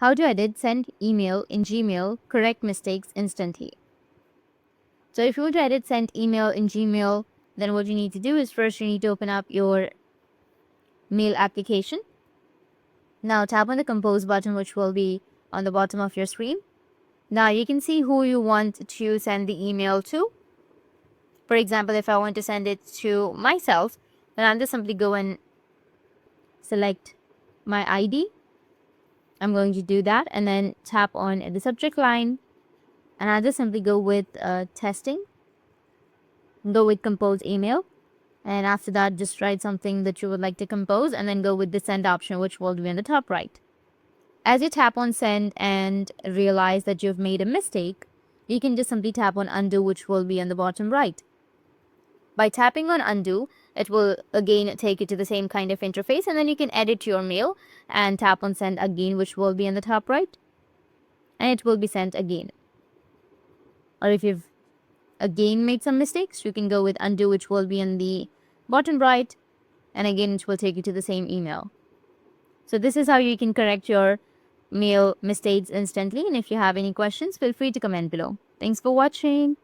How to edit send email in Gmail, correct mistakes instantly. So if you want to edit send email in Gmail, then what you need to do is first you need to open up your mail application. Now tap on the compose button, which will be on the bottom of your screen. Now you can see who you want to send the email to. For example, if I want to send it to myself, then I'll just simply go and select my ID. I'm going to do that and then tap on the subject line, and I'll just simply go with testing, go with compose email, and after that just write something that you would like to compose and then go with the send option, which will be on the top right. As you tap on send and realize that you've made a mistake, you can just simply tap on undo, which will be on the bottom right. By tapping on undo, it will again take you to the same kind of interface, and then you can edit your mail and tap on send again, which will be on the top right, and it will be sent again. Or if you've again made some mistakes, you can go with undo, which will be on the bottom right, and again it will take you to the same email. So this is how you can correct your mail mistakes instantly, and if you have any questions, feel free to comment below. Thanks for watching.